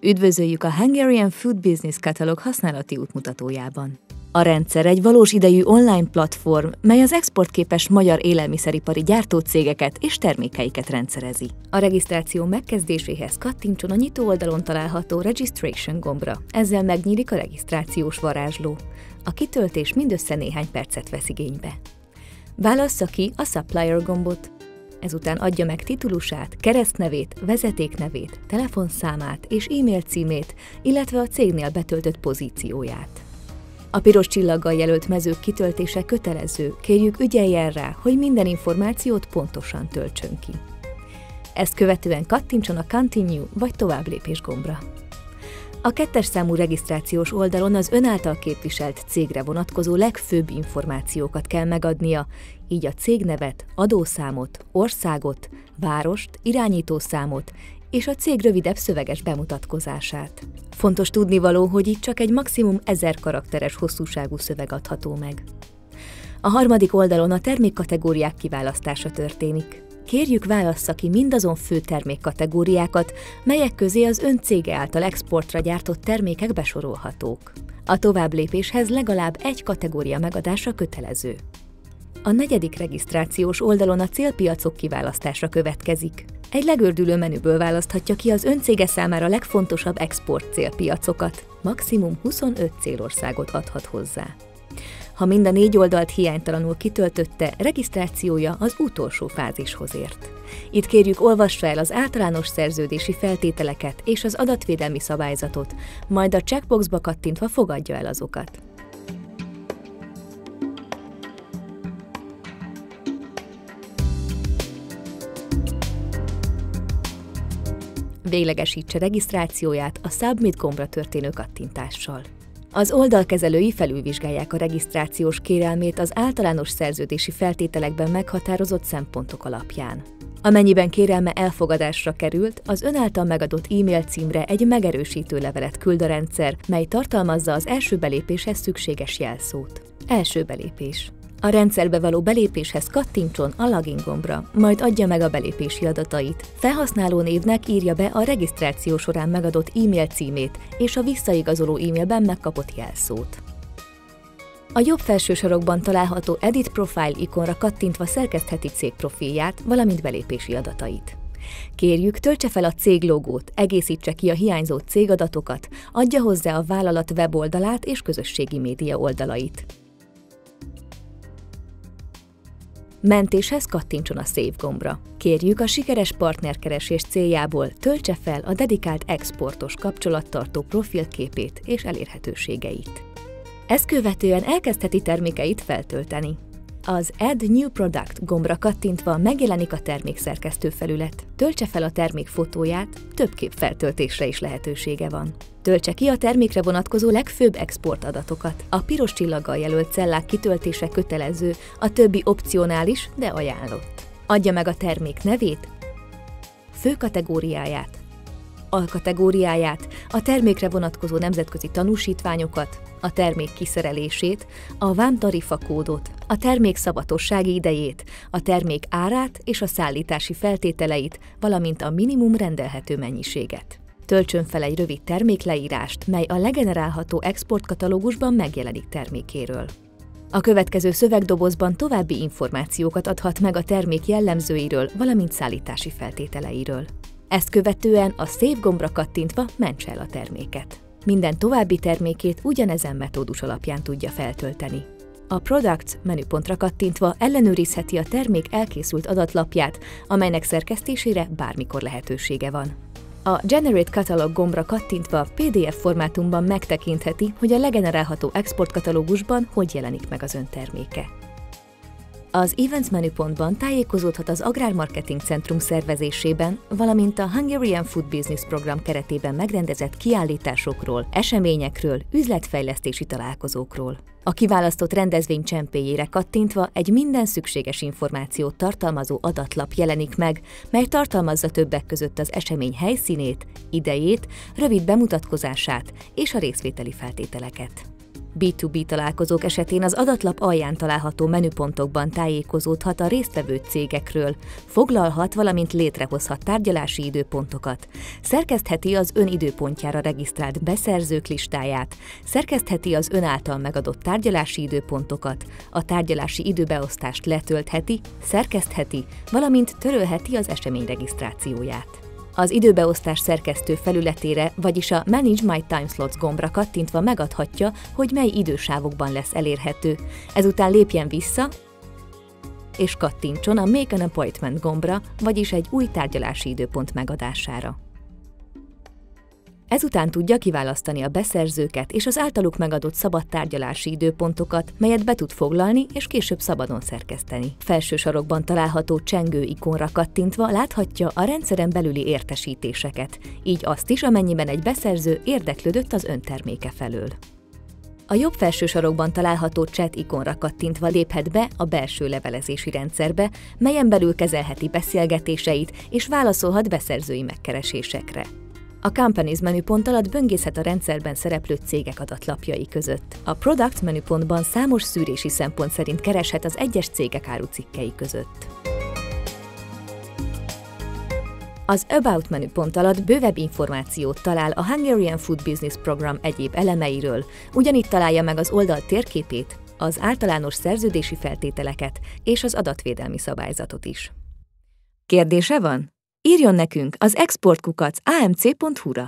Üdvözöljük a Hungarian Food Business Catalog használati útmutatójában. A rendszer egy valós idejű online platform, mely az exportképes magyar élelmiszeripari gyártócégeket és termékeiket rendszerezi. A regisztráció megkezdéséhez kattintson a nyitó oldalon található Registration gombra. Ezzel megnyílik a regisztrációs varázsló. A kitöltés mindössze néhány percet vesz igénybe. Válassza ki a Supplier gombot. Ezután adja meg titulusát, keresztnevét, vezetéknevét, telefonszámát és e-mail címét, illetve a cégnél betöltött pozícióját. A piros csillaggal jelölt mezők kitöltése kötelező, kérjük ügyeljen rá, hogy minden információt pontosan töltsön ki. Ezt követően kattintson a Continue vagy továbblépés gombra. A 2. számú regisztrációs oldalon az ön által képviselt cégre vonatkozó legfőbb információkat kell megadnia, így a cégnevet, adószámot, országot, várost, irányítószámot és a cég rövidebb szöveges bemutatkozását. Fontos tudnivaló, hogy itt csak egy maximum 1000 karakteres hosszúságú szöveg adható meg. A 3. oldalon a termékkategóriák kiválasztása történik. Kérjük, válassza ki mindazon fő termékkategóriákat, melyek közé az ön cége által exportra gyártott termékek besorolhatók. A továbblépéshez legalább egy kategória megadása kötelező. A 4. regisztrációs oldalon a célpiacok kiválasztása következik. Egy legördülő menüből választhatja ki az ön cége számára legfontosabb export célpiacokat, maximum 25 célországot adhat hozzá. Ha mind a 4 oldalt hiánytalanul kitöltötte, regisztrációja az utolsó fázishoz ért. Itt kérjük, olvassa el az általános szerződési feltételeket és az adatvédelmi szabályzatot, majd a checkboxba kattintva fogadja el azokat. Véglegesítse regisztrációját a Submit gombra történő kattintással. Az oldalkezelői felülvizsgálják a regisztrációs kérelmét az általános szerződési feltételekben meghatározott szempontok alapján. Amennyiben kérelme elfogadásra került, az ön által megadott e-mail címre egy megerősítő levelet küld a rendszer, mely tartalmazza az első belépéshez szükséges jelszót. Első belépés. A rendszerbe való belépéshez kattintson a Login gombra, majd adja meg a belépési adatait. Felhasználó névnek írja be a regisztráció során megadott e-mail címét és a visszaigazoló e-mailben megkapott jelszót. A jobb felső sarokban található Edit Profile ikonra kattintva szerkesztheti cégprofilját, valamint belépési adatait. Kérjük, töltse fel a cég logót, egészítse ki a hiányzó cégadatokat, adja hozzá a vállalat weboldalát és közösségi média oldalait. Mentéshez kattintson a Save gombra. Kérjük, a sikeres partnerkeresés céljából töltse fel a dedikált exportos kapcsolattartó profilképét és elérhetőségeit. Ezt követően elkezdheti termékeit feltölteni. Az Add New Product gombra kattintva megjelenik a termékszerkesztő felület. Töltse fel a termék fotóját, több kép feltöltésre is lehetősége van. Töltse ki a termékre vonatkozó legfőbb export adatokat. A piros csillaggal jelölt cellák kitöltése kötelező, a többi opcionális, de ajánlott. Adja meg a termék nevét, fő kategóriáját, alkategóriáját, a termékre vonatkozó nemzetközi tanúsítványokat, a termék kiszerelését, a vámtarifa kódot, a termék szabatossági idejét, a termék árát és a szállítási feltételeit, valamint a minimum rendelhető mennyiséget. Töltsön fel egy rövid termékleírást, mely a legenerálható exportkatalógusban megjelenik termékéről. A következő szövegdobozban további információkat adhat meg a termék jellemzőiről, valamint szállítási feltételeiről. Ezt követően a Save gombra kattintva mentse el a terméket. Minden további termékét ugyanezen metódus alapján tudja feltölteni. A Products menüpontra kattintva ellenőrizheti a termék elkészült adatlapját, amelynek szerkesztésére bármikor lehetősége van. A Generate Catalog gombra kattintva PDF formátumban megtekintheti, hogy a legenerálható exportkatalógusban hogy jelenik meg az ön terméke. Az Events menüpontban tájékozódhat az Agrármarketing Centrum szervezésében, valamint a Hungarian Food Business program keretében megrendezett kiállításokról, eseményekről, üzletfejlesztési találkozókról. A kiválasztott rendezvény csempéjére kattintva egy minden szükséges információt tartalmazó adatlap jelenik meg, mely tartalmazza többek között az esemény helyszínét, idejét, rövid bemutatkozását és a részvételi feltételeket. B2B találkozók esetén az adatlap alján található menüpontokban tájékozódhat a résztvevő cégekről, foglalhat, valamint létrehozhat tárgyalási időpontokat, szerkesztheti az ön időpontjára regisztrált beszerzők listáját, szerkesztheti az ön által megadott tárgyalási időpontokat, a tárgyalási időbeosztást letöltheti, szerkesztheti, valamint törölheti az esemény regisztrációját. Az időbeosztás szerkesztő felületére, vagyis a Manage My Timeslots gombra kattintva megadhatja, hogy mely idősávokban lesz elérhető. Ezután lépjen vissza, és kattintson a Make an Appointment gombra, vagyis egy új tárgyalási időpont megadására. Ezután tudja kiválasztani a beszerzőket és az általuk megadott szabad tárgyalási időpontokat, melyet be tud foglalni és később szabadon szerkeszteni. Felső sarokban található csengő ikonra kattintva láthatja a rendszeren belüli értesítéseket, így azt is, amennyiben egy beszerző érdeklődött az ön terméke felől. A jobb felső sarokban található chat ikonra kattintva léphet be a belső levelezési rendszerbe, melyen belül kezelheti beszélgetéseit és válaszolhat beszerzői megkeresésekre. A Companies menüpont alatt böngészhet a rendszerben szereplő cégek adatlapjai között. A Products menüpontban számos szűrési szempont szerint kereshet az egyes cégek árucikkei között. Az About menüpont alatt bővebb információt talál a Hungarian Food Business Program egyéb elemeiről, ugyanitt találja meg az oldal térképét, az általános szerződési feltételeket és az adatvédelmi szabályzatot is. Kérdése van? Írjon nekünk az exportkukac.amc.hu-ra!